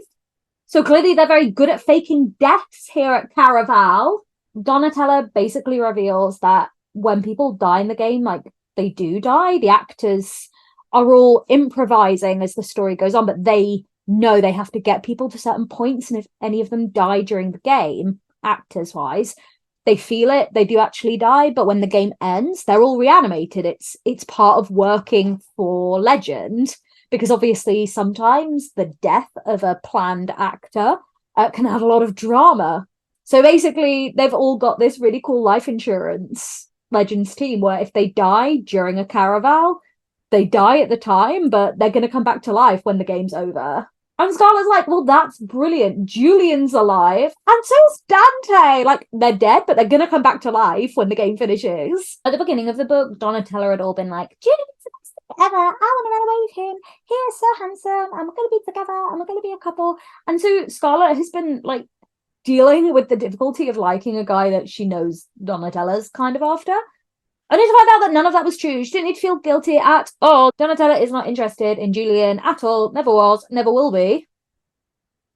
So clearly they're very good at faking deaths here at Caraval. Donatella basically reveals that when people die in the game, like, they do die. The actors are all improvising as the story goes on, but they know they have to get people to certain points, and if any of them die during the game, actors-wise, they feel it, they do actually die, but when the game ends, they're all reanimated. It's part of working for Legend, because obviously sometimes the death of a planned actor can have a lot of drama. So basically, they've all got this really cool life insurance, Legends team, where if they die during a Caraval, they die at the time, but they're going to come back to life when the game's over. And Scarlett's like, well, that's brilliant. Julian's alive. And so's Dante. Like, they're dead, but they're going to come back to life when the game finishes. At the beginning of the book, Donatella had all been like, Julian's the best thing ever. I want to run away with him. He is so handsome. And we're going to be together. And we're going to be a couple. And so Scarlett has been, like, dealing with the difficulty of liking a guy that she knows Donatella's kind of after. I need to find out that none of that was true. She didn't need to feel guilty at all. Donatella is not interested in Julian at all. Never was, never will be.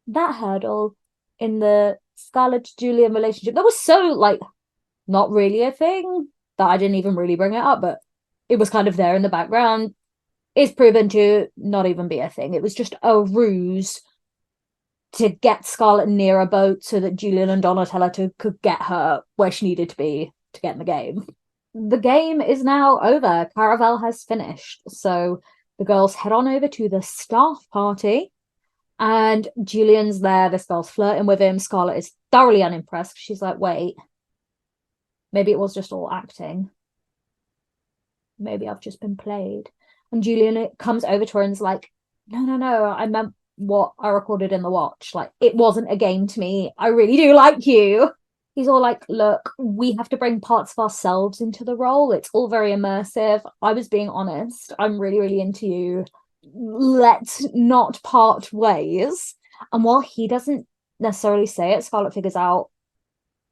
That hurdle in the Scarlett-Julian relationship, that was so, like, not really a thing that I didn't even really bring it up, but it was kind of there in the background. It's proven to not even be a thing. It was just a ruse to get Scarlett near a boat so that Julian and Donatella could get her where she needed to be to get in the game. The game is now over. Caraval has finished. So the girls head on over to the staff party. And Julian's there. This girl's flirting with him. Scarlett is thoroughly unimpressed. She's like, wait, maybe it was just all acting. Maybe I've just been played. And Julian comes over to her and is like, no, I meant what I recorded in the watch. Like, it wasn't a game to me. I really do like you. He's all like, look, we have to bring parts of ourselves into the role. It's all very immersive. I was being honest. I'm really, really into you. Let's not part ways. And while he doesn't necessarily say it, Scarlett figures out,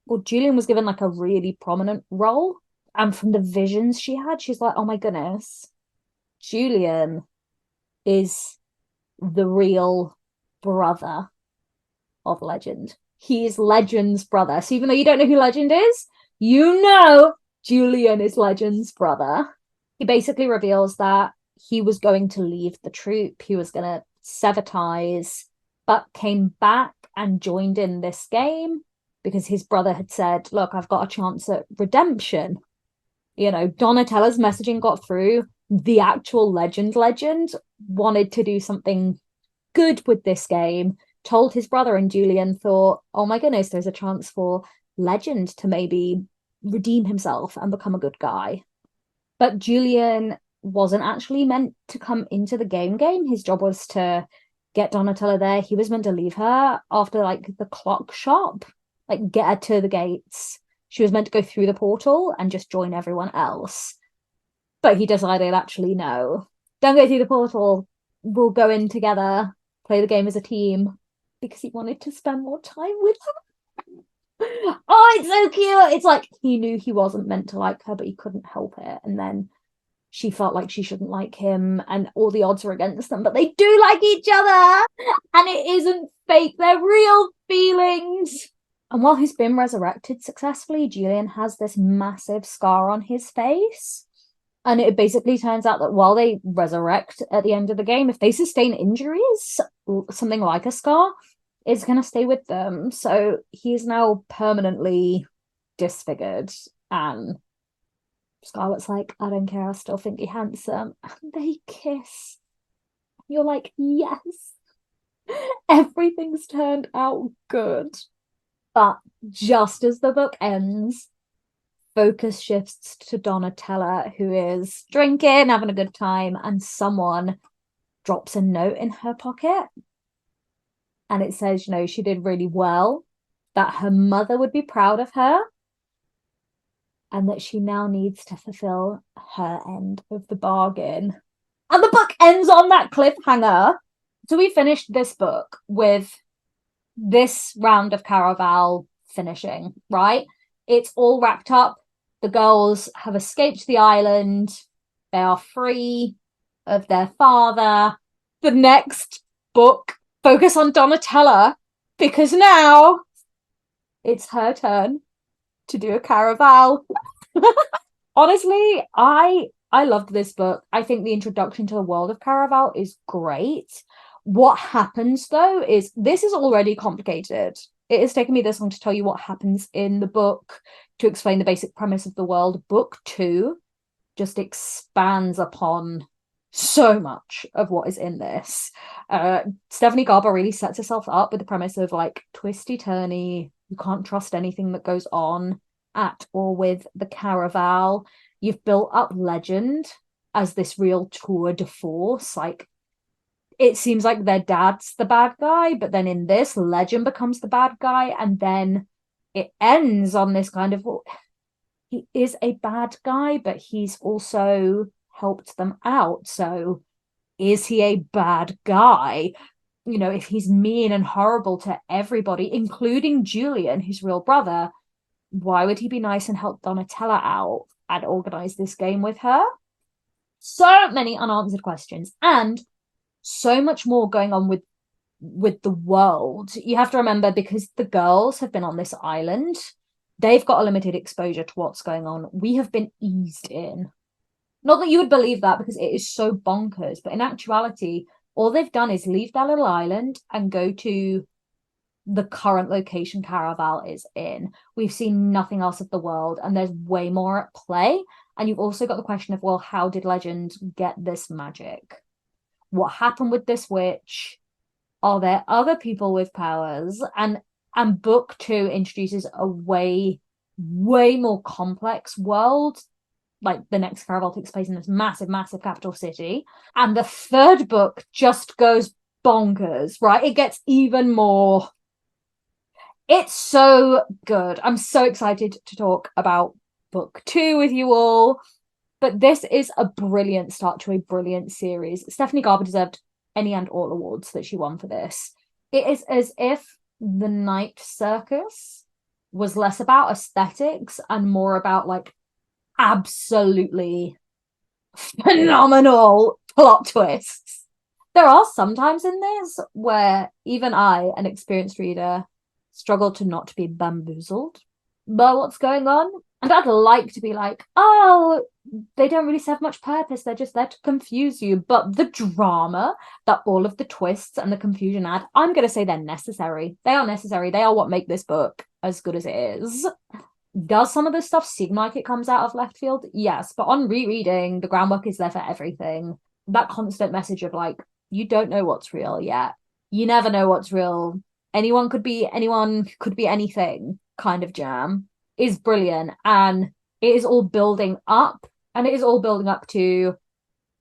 well, Julian was given like a really prominent role. And from the visions she had, she's like, oh my goodness, Julian is the real brother of Legend. He's Legend's brother. So even though you don't know who Legend is, you know Julian is Legend's brother. He basically reveals that he was going to leave the troupe. He was going to sever ties, but came back and joined in this game because his brother had said, look, I've got a chance at redemption. You know, Donatella's messaging got through. The actual Legend wanted to do something good with this game, told his brother, and Julian thought, oh my goodness, there's a chance for Legend to maybe redeem himself and become a good guy. But Julian wasn't actually meant to come into the game. His job was to get Donatella there. He was meant to leave her after like the clock shop, like get her to the gates. She was meant to go through the portal and just join everyone else. But he decided, actually, no, don't go through the portal. We'll go in together, play the game as a team, because he wanted to spend more time with her. Oh, it's so cute. It's like he knew he wasn't meant to like her, but he couldn't help it. And then she felt like she shouldn't like him, and all the odds are against them, but they do like each other. And it isn't fake. They're real feelings. And while he's been resurrected successfully, Julian has this massive scar on his face. And it basically turns out that while they resurrect at the end of the game, if they sustain injuries, something like a scar, it's going to stay with them. So he's now permanently disfigured. And Scarlett's like, I don't care, I still think you're handsome. And they kiss. You're like, yes. Everything's turned out good. But just as the book ends, focus shifts to Donatella, who is drinking, having a good time, and someone drops a note in her pocket. And it says, you know, she did really well, that her mother would be proud of her, and that she now needs to fulfill her end of the bargain. And the book ends on that cliffhanger. So we finished this book with this round of Caraval finishing, right? It's all wrapped up. The girls have escaped the island. They are free of their father. The next book focus on Donatella, because now it's her turn to do a Caraval. Honestly, I loved this book. I think the introduction to the world of Caraval is great. What happens though is this is already complicated. It has taken me this long to tell you what happens in the book, to explain the basic premise of the world. Book 2 just expands upon so much of what is in this. Stephanie Garber really sets herself up with the premise of like twisty turny. You can't trust anything that goes on at or with the Caraval. You've built up Legend as this real tour de force. Like, it seems like their dad's the bad guy, but then in this, Legend becomes the bad guy, and then it ends on this kind of, well, he is a bad guy, but he's also helped them out. So is he a bad guy? You know, if he's mean and horrible to everybody, including Julian, his real brother, why would he be nice and help Donatella out and organize this game with her? So many unanswered questions, and so much more going on with the world. You have to remember, because the girls have been on this island, they've got a limited exposure to what's going on. We have been eased in. Not that you would believe that, because it is so bonkers, but in actuality, all they've done is leave their little island and go to the current location Caraval is in. We've seen nothing else of the world, and there's way more at play. And you've also got the question of, well, how did Legend get this magic? What happened with this witch? Are there other people with powers? And book 2 introduces a way more complex world. Like, the next Caraval takes place in this massive capital city, and the third book just goes bonkers, right? It gets even more. It's so good. I'm so excited to talk about book 2 with you all. But this is a brilliant start to a brilliant series. Stephanie Garber deserved any and all awards that she won for this. It is as if the Night Circus was less about aesthetics and more about like absolutely phenomenal plot twists. There are some times in this where even I, an experienced reader, struggle to not be bamboozled by what's going on. And I'd like to be like, oh, they don't really serve much purpose. They're just there to confuse you. But the drama that all of the twists and the confusion add, I'm going to say they're necessary. They are necessary. They are what make this book as good as it is. Does some of this stuff seem like it comes out of left field? Yes. But on rereading, the groundwork is there for everything. That constant message of like, you don't know what's real yet. You never know what's real. Anyone could be anything kind of jam is brilliant. And it is all building up. And it is all building up to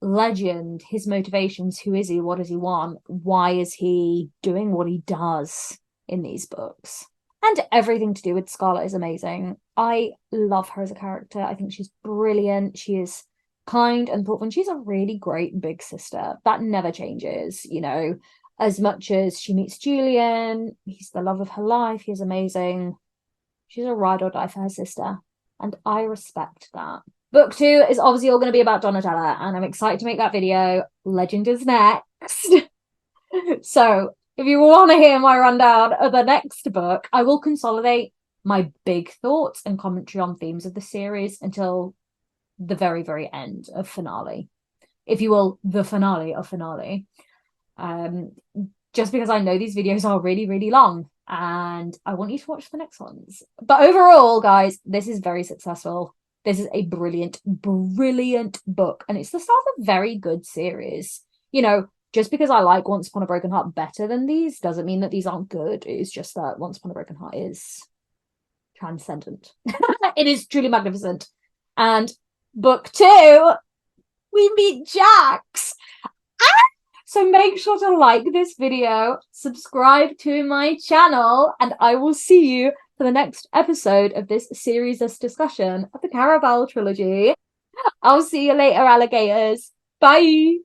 Legend, his motivations. Who is he? What does he want? Why is he doing what he does in these books? And everything to do with Scarlet is amazing. I love her as a character. I think she's brilliant. She is kind and thoughtful. And she's a really great big sister. That never changes, you know. As much as she meets Julian, he's the love of her life. He's amazing. She's a ride or die for her sister. And I respect that. Book 2 is obviously all going to be about Donatella, and I'm excited to make that video. Legend is next. So if you want to hear my rundown of the next book, I will consolidate my big thoughts and commentary on themes of the series until the very, very end of finale. If you will, the finale of finale. Just because I know these videos are really, really long, and I want you to watch the next ones. But overall, guys, this is very successful. This is a brilliant, brilliant book, and it's the start of a very good series. You know, just because I like Once Upon a Broken Heart better than these doesn't mean that these aren't good. It's just that Once Upon a Broken Heart is transcendent. It is truly magnificent. And book 2, we meet Jax. So make sure to like this video, subscribe to my channel, and I will see you for the next episode of this series of discussion of the Caraval Trilogy. I'll see you later, alligators. Bye.